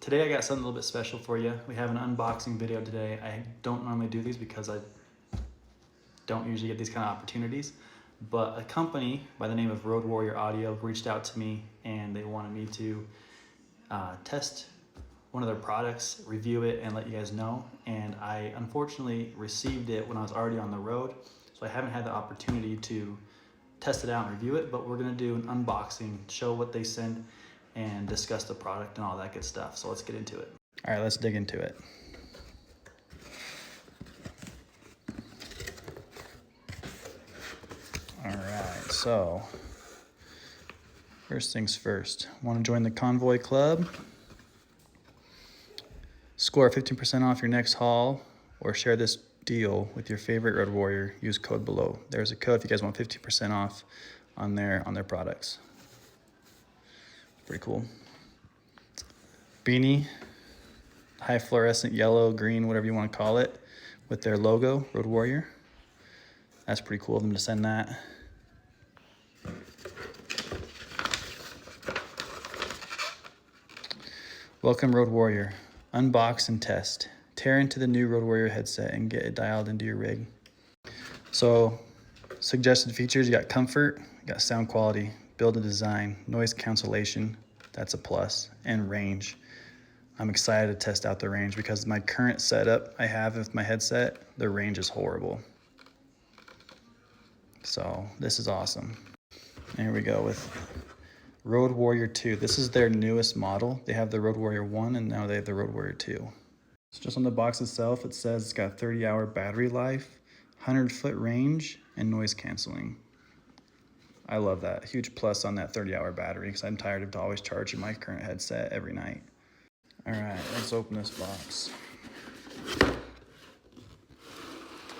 today I got something a little bit special for you. We have an unboxing video today. I don't normally do these because I don't usually get these kind of opportunities, but a company by the name of Road Warrior Audio reached out to me and they wanted me to test one of their products, review it, and let you guys know. And I unfortunately received it when I was already on the road, so I haven't had the opportunity to test it out and review it, but we're gonna do an unboxing, show what they sent, and discuss the product and all that good stuff. So let's get into it. All right, let's dig into it. All right, so first things first, want to join the Convoy Club? Score 15% off your next haul or share this deal with your favorite Road Warrior. Use code below. There's a code if you guys want 15% off on their products. Pretty cool. Beanie, high fluorescent yellow, green, whatever you want to call it, with their logo, Road Warrior. That's pretty cool of them to send that. Welcome, Road Warrior. Unbox and test. Tear into the new Road Warrior headset and get it dialed into your rig. So, suggested features, you got comfort, you got sound quality, build and design, noise cancellation, that's a plus, and range. I'm excited to test out the range because my current setup I have with my headset, the range is horrible. So this is awesome. And here we go with Road Warrior 2. This is their newest model. They have the Road Warrior 1 and now they have the Road Warrior 2. So just on the box itself, it says it's got 30-hour battery life, 100-foot range, and noise canceling. I love that. Huge plus on that 30-hour battery because I'm tired of always charging my current headset every night. All right, let's open this box.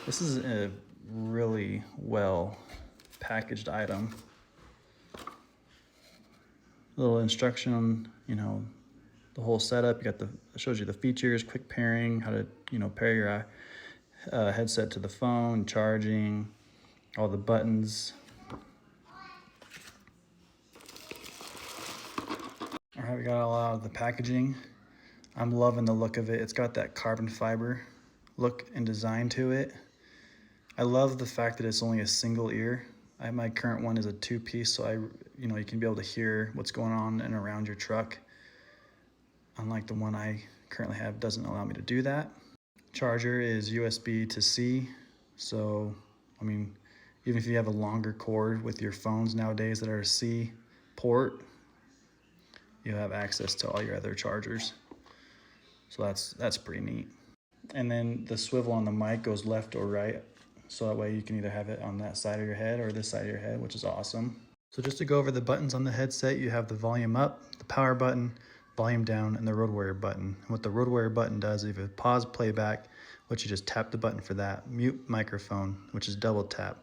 This is a really well packaged item. Little instruction on, the whole setup. You got it shows you the features, quick pairing, how to, pair your headset to the phone, charging, all the buttons. All right, we got all out of the packaging. I'm loving the look of it. It's got that carbon fiber look and design to it. I love the fact that it's only a single ear. My current one is a two-piece, so you can be able to hear what's going on and around your truck. Unlike the one I currently have, doesn't allow me to do that. Charger is USB to C, so even if you have a longer cord with your phones nowadays that are a C port, you have access to all your other chargers. So that's pretty neat. And then the swivel on the mic goes left or right, so that way you can either have it on that side of your head or this side of your head, which is awesome. So just to go over the buttons on the headset, you have the volume up, the power button, volume down, and the Road Warrior button. And what the Road Warrior button does, if you pause playback, which you just tap the button for that, mute microphone, which is double tap,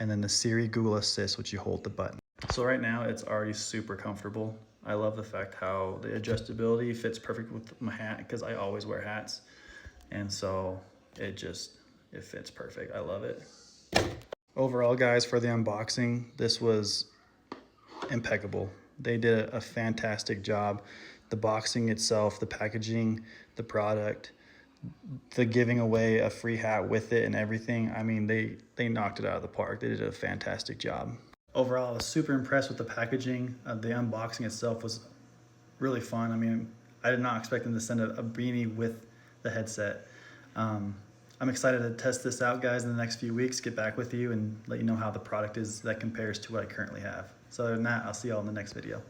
and then the Siri Google Assist, which you hold the button. So right now it's already super comfortable. I love the fact how the adjustability fits perfect with my hat because I always wear hats. And so it fits perfect. I love it. Overall, guys, for the unboxing, this was impeccable. They did a fantastic job. The boxing itself, the packaging, the product, the giving away a free hat with it and everything. They knocked it out of the park. They did a fantastic job. Overall, I was super impressed with the packaging. The unboxing itself was really fun. I did not expect them to send a beanie with the headset. I'm excited to test this out, guys, in the next few weeks, get back with you and let you know how the product is that compares to what I currently have. So other than that, I'll see y'all in the next video.